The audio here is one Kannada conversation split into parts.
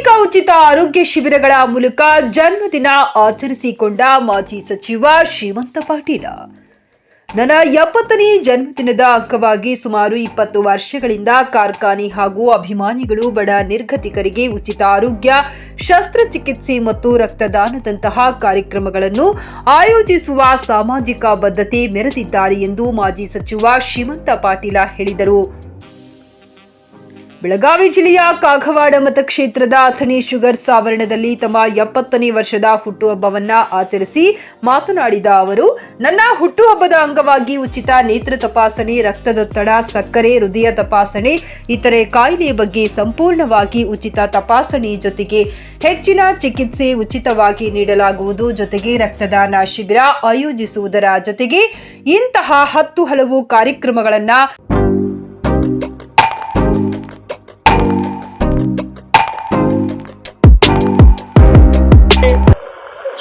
ಅನೇಕ ಉಚಿತ ಆರೋಗ್ಯ ಶಿಬಿರಗಳ ಮೂಲಕ ಜನ್ಮದಿನ ಆಚರಿಸಿಕೊಂಡ ಮಾಜಿ ಸಚಿವ ಶ್ರೀಮಂತ ಪಾಟೀಲ ನನ್ನ 70ನೇ ಜನ್ಮದಿನದ ಅಂಗವಾಗಿ ಸುಮಾರು 20 ವರ್ಷಗಳಿಂದ ಕಾರ್ಖಾನೆ ಹಾಗೂ ಅಭಿಮಾನಿಗಳು ಬಡ ನಿರ್ಗತಿಕರಿಗೆ ಉಚಿತ ಆರೋಗ್ಯ ಶಸ್ತ್ರಚಿಕಿತ್ಸೆ ಮತ್ತು ರಕ್ತದಾನದಂತಹ ಕಾರ್ಯಕ್ರಮಗಳನ್ನು ಆಯೋಜಿಸುವ ಸಾಮಾಜಿಕ ಬದ್ಧತೆ ಮೆರೆದಿದ್ದಾರೆ ಎಂದು ಮಾಜಿ ಸಚಿವ ಶ್ರೀಮಂತ ಪಾಟೀಲ ಹೇಳಿದರು. ಬೆಳಗಾವಿ ಜಿಲ್ಲೆಯ ಕಾಗವಾಡ ಮತಕ್ಷೇತ್ರದ ಅಥಣಿ ಶುಗರ್ಸ್ ಆವರಣದಲ್ಲಿ ತಮ್ಮ 70ನೇ ವರ್ಷದ ಹುಟ್ಟುಹಬ್ಬವನ್ನ ಆಚರಿಸಿ ಮಾತನಾಡಿದ ಅವರು, ನನ್ನ ಹುಟ್ಟುಹಬ್ಬದ ಅಂಗವಾಗಿ ಉಚಿತ ನೇತ್ರ ತಪಾಸಣೆ, ರಕ್ತದೊತ್ತಡ, ಸಕ್ಕರೆ, ಹೃದಯ ತಪಾಸಣೆ, ಇತರೆ ಕಾಯಿಲೆ ಬಗ್ಗೆ ಸಂಪೂರ್ಣವಾಗಿ ಉಚಿತ ತಪಾಸಣೆ ಜೊತೆಗೆ ಹೆಚ್ಚಿನ ಚಿಕಿತ್ಸೆ ಉಚಿತವಾಗಿ ನೀಡಲಾಗುವುದು. ಜೊತೆಗೆ ರಕ್ತದಾನ ಶಿಬಿರ ಆಯೋಜಿಸುವುದರ ಜೊತೆಗೆ ಇಂತಹ 10 ಹಲವು ಕಾರ್ಯಕ್ರಮಗಳನ್ನು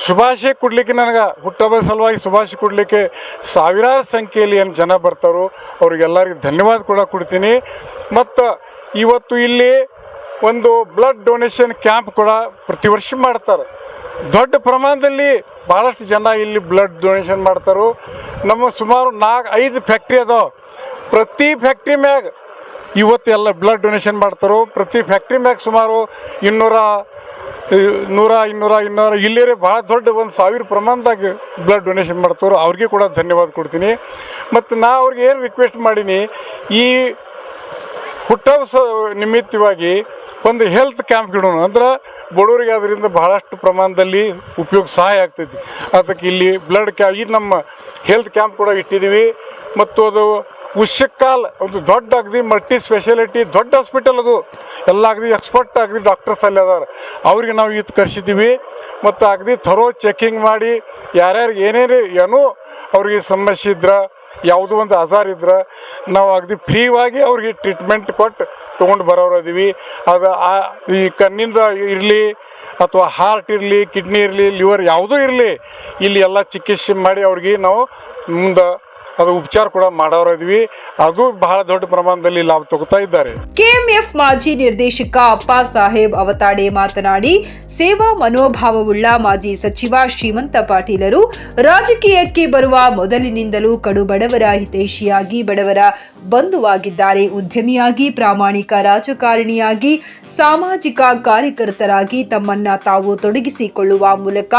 ಶುಭಾಶಯ ಕೊಡಲಿಕ್ಕೆ ನನಗೆ ಹುಟ್ಟುಹಬ್ಬದ ಸಲುವಾಗಿ ಶುಭಾಶಯ ಕೊಡಲಿಕ್ಕೆ ಸಾವಿರಾರು ಸಂಖ್ಯೆಯಲ್ಲಿ ಏನು ಜನ ಬರ್ತಾರೋ ಅವ್ರಿಗೆಲ್ಲರಿಗೂ ಧನ್ಯವಾದ ಕೂಡ ಕೊಡ್ತೀನಿ. ಮತ್ತು ಇವತ್ತು ಇಲ್ಲಿ ಒಂದು ಬ್ಲಡ್ ಡೊನೇಷನ್ ಕ್ಯಾಂಪ್ ಕೂಡ ಪ್ರತಿ ವರ್ಷ ಮಾಡ್ತಾರೆ. ದೊಡ್ಡ ಪ್ರಮಾಣದಲ್ಲಿ ಭಾಳಷ್ಟು ಜನ ಇಲ್ಲಿ ಬ್ಲಡ್ ಡೊನೇಷನ್ ಮಾಡ್ತಾರೆ. ನಮ್ಮ ಸುಮಾರು 4-5 ಫ್ಯಾಕ್ಟ್ರಿ ಅದಾವ. ಪ್ರತಿ ಫ್ಯಾಕ್ಟ್ರಿ ಮ್ಯಾಗ ಇವತ್ತು ಎಲ್ಲ ಬ್ಲಡ್ ಡೊನೇಷನ್ ಮಾಡ್ತಾರೆ. ಪ್ರತಿ ಫ್ಯಾಕ್ಟ್ರಿ ಮ್ಯಾಗ ಸುಮಾರು 200 ಇಲ್ಲೇ ಭಾಳ ದೊಡ್ಡ 1000 ಪ್ರಮಾಣದಾಗ ಬ್ಲಡ್ ಡೊನೇಷನ್ ಮಾಡ್ತಾರೆ. ಅವ್ರಿಗೆ ಕೂಡ ಧನ್ಯವಾದ ಕೊಡ್ತೀನಿ. ಮತ್ತು ನಾ ಅವ್ರಿಗೆ ಏನು ರಿಕ್ವೆಸ್ಟ್ ಮಾಡೀನಿ, ಈ ಹುಟ್ಟುಹಬ್ಬ ನಿಮಿತ್ತವಾಗಿ ಒಂದು ಹೆಲ್ತ್ ಕ್ಯಾಂಪ್ ಇಡೋಣ. ಅಂದ್ರೆ ಬಡವರಿಗೆ ಅದರಿಂದ ಬಹಳಷ್ಟು ಪ್ರಮಾಣದಲ್ಲಿ ಉಪಯೋಗ ಸಹಾಯ ಆಗ್ತೈತಿ. ಅದಕ್ಕೆ ಇಲ್ಲಿ ಬ್ಲಡ್ ಈ ನಮ್ಮ ಹೆಲ್ತ್ ಕ್ಯಾಂಪ್ ಕೂಡ ಇಟ್ಟಿದ್ದೀವಿ. ಮತ್ತು ಅದು ಉಷಕ್ಕಾಲ್ ಒಂದು ದೊಡ್ಡ ಅಗದಿ ಮಲ್ಟಿ ಸ್ಪೆಷಾಲಿಟಿ ದೊಡ್ಡ ಹಾಸ್ಪಿಟಲ್, ಅದು ಎಲ್ಲ ಅಗದಿ ಎಕ್ಸ್ಪರ್ಟ್ ಅಗದಿ ಡಾಕ್ಟರ್ಸ್ ಅಲ್ಲಿ ಅದಾರ. ಅವ್ರಿಗೆ ನಾವು ಇದು ಕರೆಸಿದ್ದೀವಿ. ಮತ್ತು ಅಗದಿ ಥರೋ ಚೆಕಿಂಗ್ ಮಾಡಿ ಯಾರ್ಯಾರಿಗೆ ಏನೋ ಅವ್ರಿಗೆ ಸಮಸ್ಯೆ ಇದ್ರೆ, ಯಾವುದೋ ಒಂದು ಆಜಾರ್ ಇದ್ರೆ ನಾವು ಅಗದಿ ಫ್ರೀವಾಗಿ ಅವ್ರಿಗೆ ಟ್ರೀಟ್ಮೆಂಟ್ ಕೊಟ್ಟು ತೊಗೊಂಡು ಬರೋರು ಅದೀವಿ. ಅದು ಈ ಕಣ್ಣಿಂದ ಇರಲಿ ಅಥವಾ ಹಾರ್ಟ್ ಇರಲಿ, ಕಿಡ್ನಿ ಇರಲಿ, ಲಿವರ್ ಯಾವುದೂ ಇರಲಿ, ಇಲ್ಲಿ ಎಲ್ಲ ಚಿಕಿತ್ಸೆ ಮಾಡಿ ಅವ್ರಿಗೆ ನಾವು ಮುಂದೆ ಅದು ಉಪಚಾರ ಕೂಡ ಮಾಡೋರಿದ್ವಿ. ಅದು ಬಹಳ ದೊಡ್ಡ ಪ್ರಮಾಣದಲ್ಲಿ ಲಾಭ ತಗೋತಾ ಇದ್ದಾರೆ. ಕೆಎಂಎಫ್ ಮಾಜಿ ನಿರ್ದೇಶಕ ಅಪ್ಪ ಸಾಹೇಬ್ ಅವತಾಡೆ ಮಾತನಾಡಿ, ಸೇವಾ ಮನೋಭಾವವುಳ್ಳ ಮಾಜಿ ಸಚಿವ ಶ್ರೀಮಂತ ಪಾಟೀಲರು ರಾಜಕೀಯಕ್ಕೆ ಬರುವ ಮೊದಲಿನಿಂದಲೂ ಕಡು ಬಡವರ ಹಿತೈಷಿಯಾಗಿ ಬಡವರ ಬಂಧುವಾಗಿದ್ದಾರೆ. ಉದ್ಯಮಿಯಾಗಿ, ಪ್ರಾಮಾಣಿಕ ರಾಜಕಾರಣಿಯಾಗಿ, ಸಾಮಾಜಿಕ ಕಾರ್ಯಕರ್ತರಾಗಿ ತಮ್ಮನ್ನ ತಾವು ತೊಡಗಿಸಿಕೊಳ್ಳುವ ಮೂಲಕ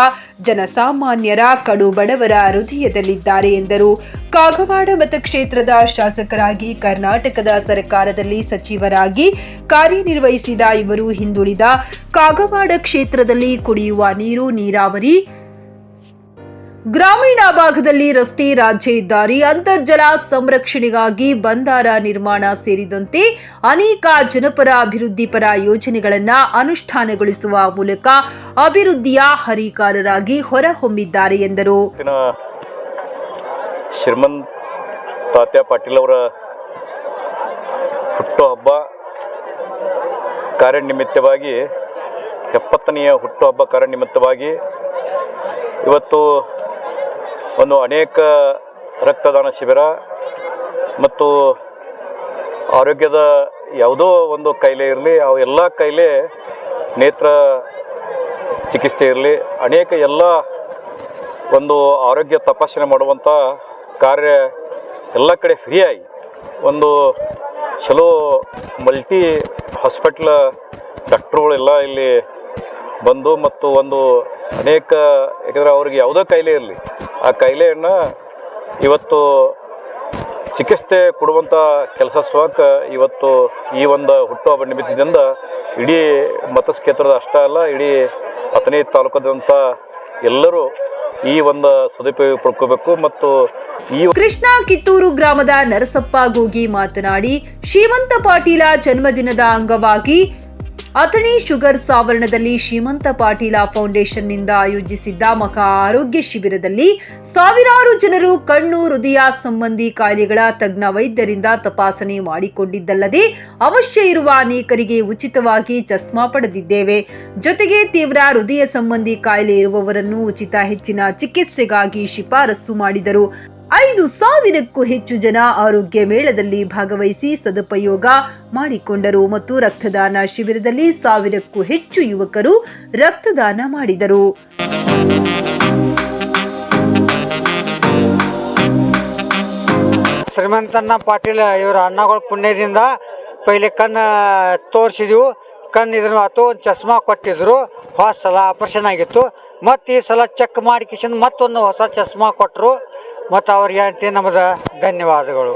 ಜನಸಾಮಾನ್ಯರ ಕಡು ಬಡವರ ಹೃದಯದಲ್ಲಿದ್ದಾರೆ ಎಂದರು. ಕಾಗವಾಡ ಮತಕ್ಷೇತ್ರದ ಶಾಸಕರಾಗಿ, ಕರ್ನಾಟಕದ ಸರ್ಕಾರದಲ್ಲಿ ಸಚಿವರಾಗಿ ಕಾರ್ಯನಿರ್ವಹಿಸಿದ ಇವರು ಹಿಂದುಳಿದ ಕಾಗವಾಡ ಕ್ಷೇತ್ರದಲ್ಲಿ ಕುಡಿಯುವ ನೀರು, ನೀರಾವರಿ, ಗ್ರಾಮೀಣ ಭಾಗದಲ್ಲಿ ರಸ್ತೆ, ರಾಜ್ಯ ಹೆದ್ದಾರಿ, ಅಂತರ್ಜಲ ಸಂರಕ್ಷಣೆಗಾಗಿ ಬಂದಾರ ನಿರ್ಮಾಣ ಸೇರಿದಂತೆ ಅನೇಕ ಜನಪರ ಅಭಿವೃದ್ಧಿಪರ ಯೋಜನೆಗಳನ್ನು ಅನುಷ್ಠಾನಗೊಳಿಸುವ ಮೂಲಕ ಅಭಿವೃದ್ಧಿಯ ಹರಿಕಾರರಾಗಿ ಹೊರಹೊಮ್ಮಿದ್ದಾರೆ ಎಂದರು. ಶ್ರೀಮಂತ ತಾತ್ಯ ಪಾಟೀಲ್ ಅವರ ಹುಟ್ಟುಹಬ್ಬ ಕಾರ್ಯನಿಮಿತ್ತವಾಗಿ 70ನೇ ಹುಟ್ಟುಹಬ್ಬ ಕಾರ್ಯನಿಮಿತ್ತವಾಗಿ ಇವತ್ತು ಒಂದು ಅನೇಕ ರಕ್ತದಾನ ಶಿಬಿರ ಮತ್ತು ಆರೋಗ್ಯದ ಯಾವುದೋ ಒಂದು ಕಾಯಿಲೆ ಇರಲಿ, ಅವು ಎಲ್ಲ ಕಾಯಿಲೆ, ನೇತ್ರ ಚಿಕಿತ್ಸೆ ಇರಲಿ, ಅನೇಕ ಎಲ್ಲ ಒಂದು ಆರೋಗ್ಯ ತಪಾಸಣೆ ಮಾಡುವಂಥ ಕಾರ್ಯ ಎಲ್ಲ ಕಡೆ ಫ್ರೀಯಾಗಿ ಒಂದು ಚಲೋ ಮಲ್ಟಿ ಹಾಸ್ಪಿಟ್ಲ ಡಾಕ್ಟ್ರುಗಳೆಲ್ಲ ಇಲ್ಲಿ ಬಂದು ಮತ್ತು ಒಂದು ಅನೇಕ, ಯಾಕಂದರೆ ಅವ್ರಿಗೆ ಯಾವುದೋ ಕಾಯಿಲೆ ಇರಲಿ, ಆ ಕಾಯಿಲೆಯನ್ನು ಇವತ್ತು ಚಿಕಿತ್ಸೆ ಕೊಡುವಂಥ ಕೆಲಸ ಸ್ವಕ್ಕೆ ಇವತ್ತು ಈ ಒಂದು ಹುಟ್ಟುಹಬ್ಬ ನಿಮಿತ್ತದಿಂದ ಇಡೀ ಮತಕ್ಷೇತ್ರದ ಅಷ್ಟೇ ಅಲ್ಲ, ಇಡೀ ಅಥಣಿ ತಾಲೂಕಾದಂಥ ಎಲ್ಲರೂ ಈ ಒಂದು ಸದುಪಯೋಗ ಪಡ್ಕೋಬೇಕು. ಮತ್ತು ಕೃಷ್ಣ ಕಿತ್ತೂರು ಗ್ರಾಮದ ನರಸಪ್ಪ ಗೋಗಿ ಮಾತನಾಡಿ, ಶ್ರೀಮಂತ ಪಾಟೀಲ ಜನ್ಮದಿನದ ಅಂಗವಾಗಿ ಅಥಣಿ ಶುಗರ್ಸ್ ಆವರಣದಲ್ಲಿ ಶ್ರೀಮಂತ ಪಾಟೀಲ ಫೌಂಡೇಶನ್ನಿಂದ ಆಯೋಜಿಸಿದ್ದ ಮಹಾ ಆರೋಗ್ಯ ಶಿಬಿರದಲ್ಲಿ ಸಾವಿರಾರು ಜನರು ಕಣ್ಣು, ಹೃದಯ ಸಂಬಂಧಿ ಕಾಯಿಲೆಗಳ ತಜ್ಞ ವೈದ್ಯರಿಂದ ತಪಾಸಣೆ ಮಾಡಿಕೊಂಡಿದ್ದಲ್ಲದೆ ಅವಶ್ಯ ಇರುವ ಅನೇಕರಿಗೆ ಉಚಿತವಾಗಿ ಚಸ್ಮಾ ಪಡೆದಿದ್ದೇವೆ. ಜೊತೆಗೆ ತೀವ್ರ ಹೃದಯ ಸಂಬಂಧಿ ಕಾಯಿಲೆ ಇರುವವರನ್ನು ಉಚಿತ ಹೆಚ್ಚಿನ ಚಿಕಿತ್ಸೆಗಾಗಿ ಶಿಫಾರಸು ಮಾಡಿದರು. 5,000ಕ್ಕೂ ಹೆಚ್ಚು ಜನ ಆರೋಗ್ಯ ಮೇಳದಲ್ಲಿ ಭಾಗವಹಿಸಿ ಸದುಪಯೋಗ ಮಾಡಿಕೊಂಡರು ಮತ್ತು ರಕ್ತದಾನ ಶಿಬಿರದಲ್ಲಿ 1,000ಕ್ಕೂ ಹೆಚ್ಚು ಯುವಕರು ರಕ್ತದಾನ ಮಾಡಿದರು. ಶ್ರೀಮಂತಣ್ಣ ಪಾಟೀಲ್ ಇವರ ಅಣ್ಣಗಳ ಪುಣ್ಯದಿಂದ ಪೈಲೆ ಕಣ್ಣು ತೋರಿಸಿದ್ವು. ಕಣ್ಣು ಇದನ್ನು ಆತು, ಒಂದು ಚಸ್ಮಾ ಕೊಟ್ಟಿದ್ರು. ಹೊಸ ಸಲ ಆಪ್ರೇಷನ್ ಆಗಿತ್ತು. ಮತ್ತು ಈ ಸಲ ಚೆಕ್ ಮಾಡಿ ಕಿಶನ್ ಮತ್ತೊಂದು ಹೊಸ ಚಸ್ಮಾ ಕೊಟ್ಟರು. ಮತ್ತು ಅವ್ರಿಗೆ ಅಂತ ನಮ್ಮದು ಧನ್ಯವಾದಗಳು.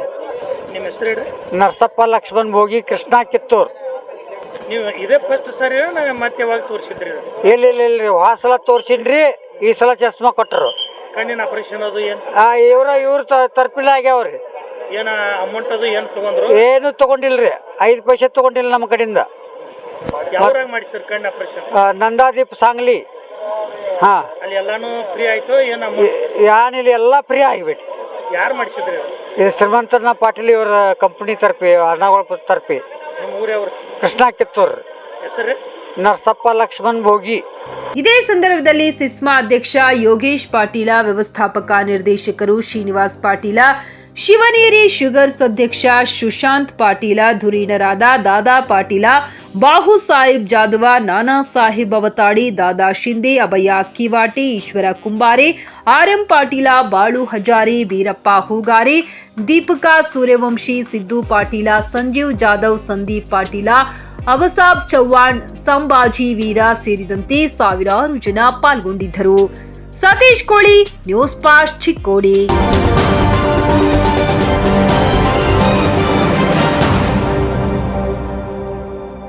ನಿಮ್ಮ ಹೆಸರು ಹೇಳ್ರಿ. ನರಸಪ್ಪ ಲಕ್ಷ್ಮಣ್ ಭೋಗಿ, ಕೃಷ್ಣ ಕಿತ್ತೂರು. ನೀವು ಇದೇ ಫಸ್ಟ್ ಸರಿ ಮತ್ತೆ ಯಾವಾಗ ತೋರಿಸಿದ್ರಿ? ಇಲ್ರಿ ಹೊಸ ಸಲ ತೋರಿಸಿನ್ರಿ. ಈ ಸಲ ಚಸ್ಮಾ ಕೊಟ್ಟರು. ಕಣ್ಣಿನ ಆಪರೇಷನ್ ಅದು ಏನು ಇವ್ರ ತರ್ಪಿಲ್ಲ ಆಗ್ಯಾವ್ರಿ. ಏನ ಅಮೌಂಟ್ ಅದು ಏನು ತಗೊಂಡ್ರು? ಏನು ತಗೊಂಡಿಲ್ರಿ, 5 ಪೈಸೆ ತಗೊಂಡಿಲ್ಲ ನಮ್ಮ ಕಡೆಯಿಂದ. ಯಾವ್ರಾಗ ಮಾಡಿಸಿರ್ ಕಣ್ಣು ಆಪರೇಷನ್? ನಂದಾದೀಪ್ ಸಾಂಗ್ಲಿ. ಹಾಂ, ಅಲ್ಲಿ ಎಲ್ಲಾನು ಫ್ರೀ ಆಯ್ತು ಏನು? ಏನಿಲ್ಲ, ಎಲ್ಲ ಫ್ರೀ ಆಗಿಬಿಟ್ಟು. ಯಾರು ಮಾಡಿಸಿದ್ರಿ? ಇದು ಶ್ರೀಮಂತಣ್ಣ ಪಾಟೀಲ್ ಇವರ ಕಂಪ್ನಿ ತರ್ಪಿ, ಅಣ್ಣಗಳ ತರ್ಪಿ. ನಿಮ್ಮ ಊರು ಯಾವ್ರು? ಕೃಷ್ಣ ಕಿತ್ತೂರು. ಹೆಸರು? ನರಸಪ್ಪ ಲಕ್ಷ್ಮಣ್ ಭೋಗಿ. ಇದೇ ಸಂದರ್ಭದಲ್ಲಿ ಸಿಸ್ಮಾ ಅಧ್ಯಕ್ಷ ಯೋಗೇಶ್ ಪಾಟೀಲ, ವ್ಯವಸ್ಥಾಪಕ ನಿರ್ದೇಶಕರು ಶ್ರೀನಿವಾಸ್ ಪಾಟೀಲ, ಶಿವನೇರಿ ಶುಗರ್ಸ್ ಅಧ್ಯಕ್ಷ ಸುಶಾಂತ್ ಪಾಟೀಲ, ಧುರೀಣರಾದ ದಾದಾ ಪಾಟೀಲ, ಬಾಹು ಸಾಹಿಬ್ ಜಾದವ, ನಾನಾ ಸಾಹಿಬ್ ಅವತಾಡಿ, ದಾದಾ ಶಿಂದೆ, ಅಭಯ ಕಿವಾಟಿ, ಈಶ್ವರ ಕುಂಬಾರೆ, ಆರ್ಎಂ ಪಾಟೀಲ, ಬಾಳು ಹಜಾರಿ, ವೀರಪ್ಪ ಹೂಗಾರೆ, ದೀಪಿಕಾ ಸೂರ್ಯವಂಶಿ, ಸಿದ್ದು ಪಾಟೀಲ, ಸಂಜೀವ್ ಜಾಧವ್, ಸಂದೀಪ್ ಪಾಟೀಲ, ಅವಸಾಬ್ ಚವ್ಹಾಣ್, ಸಂಭಾಜಿ ವೀರ ಸೇರಿದಂತೆ ಸಾವಿರಾರು ಜನ ಪಾಲ್ಗೊಂಡಿದ್ದರು. ಸತೀಶ್ ಕೋಳಿ, ನ್ಯೂಸ್ ಫಾಸ್ಟ್, ಚಿಕ್ಕೋಡಿ.